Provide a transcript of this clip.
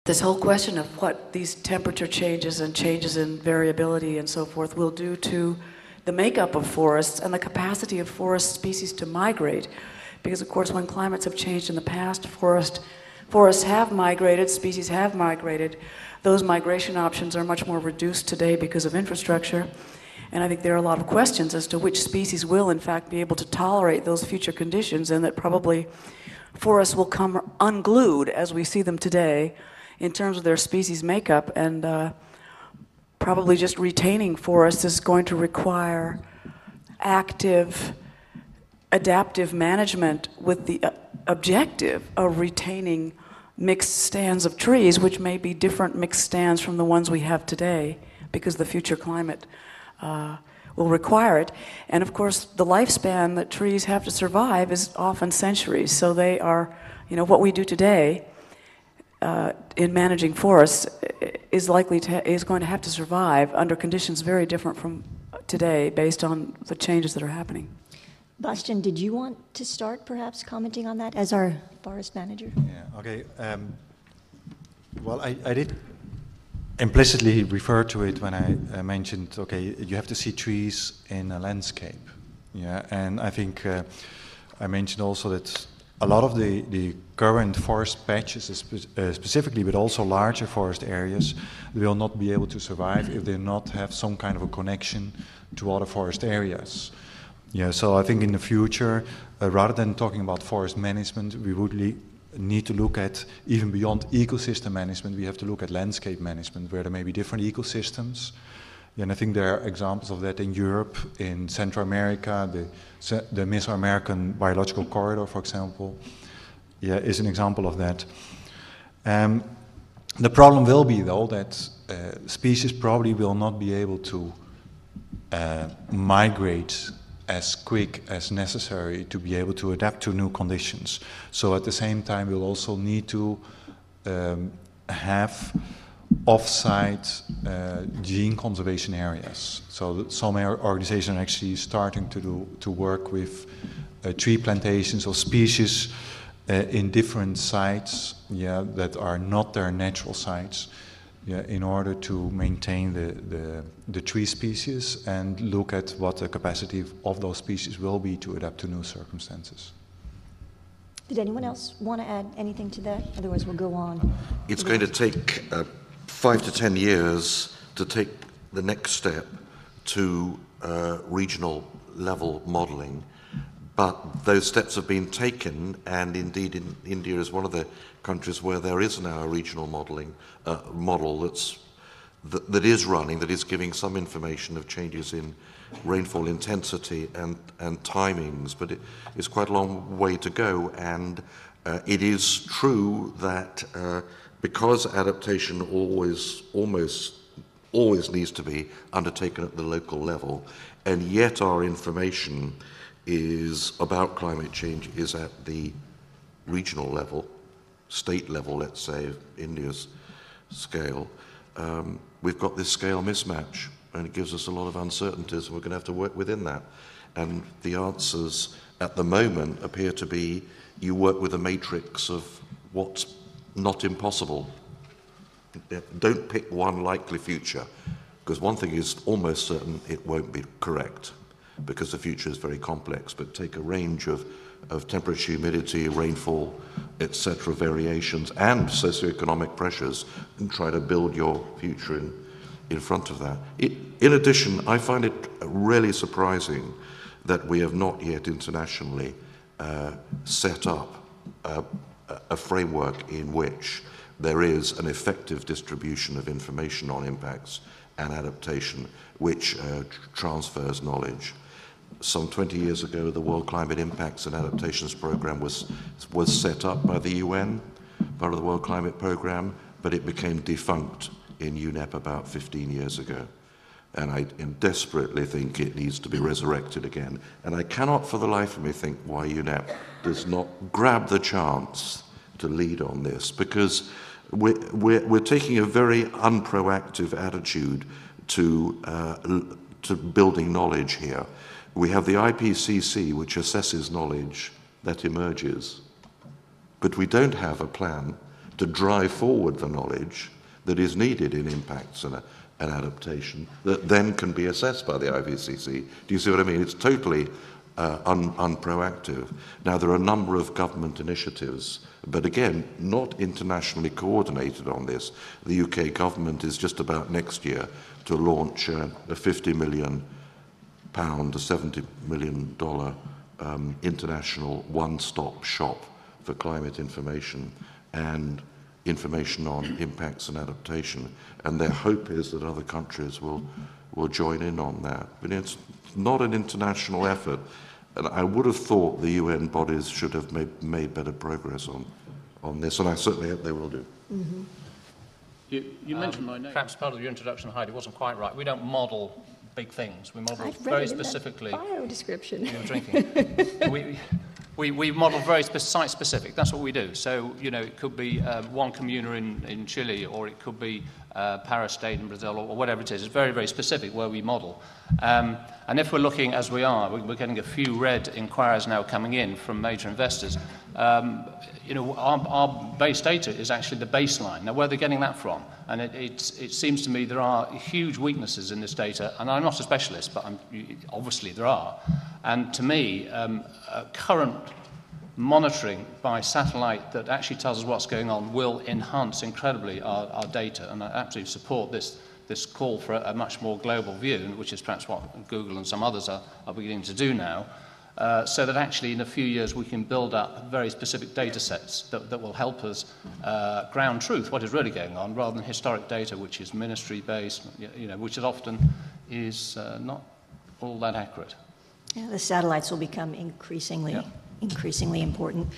this whole question of what these temperature changes and changes in variability and so forth will do to the makeup of forests and the capacity of forest species to migrate. Because, of course, when climates have changed in the past, forests have migrated, species have migrated. Those migration options are much more reduced today because of infrastructure. And I think there are a lot of questions as to which species will, in fact, be able to tolerate those future conditions, and that probably forests will come unglued as we see them today in terms of their species makeup, and probably just retaining forests is going to require active, adaptive management with the objective of retaining mixed stands of trees, which may be different mixed stands from the ones we have today, because the future climate will require it. And of course, the lifespan that trees have to survive is often centuries. So they are, what we do today in managing forests is going to have to survive under conditions very different from today, based on the changes that are happening. Bastiaan, did you want to start perhaps commenting on that as our forest manager? Yeah, okay. Well, I did implicitly refer to it when I mentioned, okay, you have to see trees in a landscape. Yeah, and I think I mentioned also that a lot of the current forest patches, specifically, but also larger forest areas, will not be able to survive if they not have some kind of a connection to other forest areas. Yeah, so I think in the future, rather than talking about forest management, we would need to look at, even beyond ecosystem management, we have to look at landscape management, where there may be different ecosystems. Yeah, and I think there are examples of that in Europe, in Central America, the Mesoamerican biological corridor, for example, is an example of that. The problem will be, though, that species probably will not be able to migrate as quick as necessary to be able to adapt to new conditions. So at the same time, we'll also need to have off-site gene conservation areas. So some organizations are actually starting to work with tree plantations or species in different sites, that are not their natural sites, in order to maintain the tree species and look at what the capacity of those species will be to adapt to new circumstances. Did anyone else want to add anything to that? Otherwise, we'll go on. It's going to take 5 to 10 years to take the next step to regional level modelling. But those steps have been taken, and indeed India is one of the countries where there is now a regional modelling model that is running, that is giving some information of changes in rainfall intensity and timings, but it's quite a long way to go. And it is true that because adaptation almost always needs to be undertaken at the local level, and yet our information is about climate change is at the regional level, state level, let's say, of India's scale, we've got this scale mismatch, and it gives us a lot of uncertainties, and we're going to have to work within that. And the answers at the moment appear to be you work with a matrix of what's not impossible. Don't pick one likely future, because one thing is almost certain: it won't be correct, because the future is very complex. But take a range of temperature, humidity, rainfall, etc., variations, and socioeconomic pressures, and try to build your future in front of that. In addition, I find it really surprising that we have not yet internationally set up a framework in which there is an effective distribution of information on impacts and adaptation, which transfers knowledge. Some 20 years ago, the World Climate Impacts and Adaptations Programme was set up by the UN, part of the World Climate Programme, but it became defunct in UNEP about 15 years ago. And I desperately think it needs to be resurrected again. And I cannot for the life of me think why UNEP does not grab the chance to lead on this, because we're taking a very unproactive attitude to building knowledge here. We have the IPCC, which assesses knowledge that emerges, but we don't have a plan to drive forward the knowledge that is needed in impacts and adaptation that then can be assessed by the IPCC. Do you see what I mean? It's totally unproactive. Now, there are a number of government initiatives, but again, not internationally coordinated on this. The UK government is just about next year to launch a £50 million to $70 million international one-stop shop for climate information and information on impacts and adaptation. And their hope is that other countries will join in on that. But it's not an international effort. And I would have thought the UN bodies should have made better progress on this, and I certainly hope they will do. Mm-hmm. You mentioned my name. Perhaps part of your introduction, Heidi, wasn't quite right. We don't model big things. We model very specifically. Bio description. You know, drinking. We model very site-specific. That's what we do. So, you know, it could be one comuna in Chile, or it could be Parry State in Brazil, or whatever it is. It's very, very specific where we model. And if we're looking, as we are, we're getting a few red inquiries now coming in from major investors. You know, our base data is actually the baseline. Now, where they're getting that from? And it seems to me there are huge weaknesses in this data, and I'm not a specialist, but obviously there are. And to me, current monitoring by satellite that actually tells us what's going on will enhance incredibly our data, and I absolutely support this call for a much more global view, which is perhaps what Google and some others are beginning to do now. So that actually in a few years we can build up very specific data sets that will help us ground truth, what is really going on, rather than historic data which is ministry-based, you know, which is often not all that accurate. Yeah, the satellites will become increasingly important.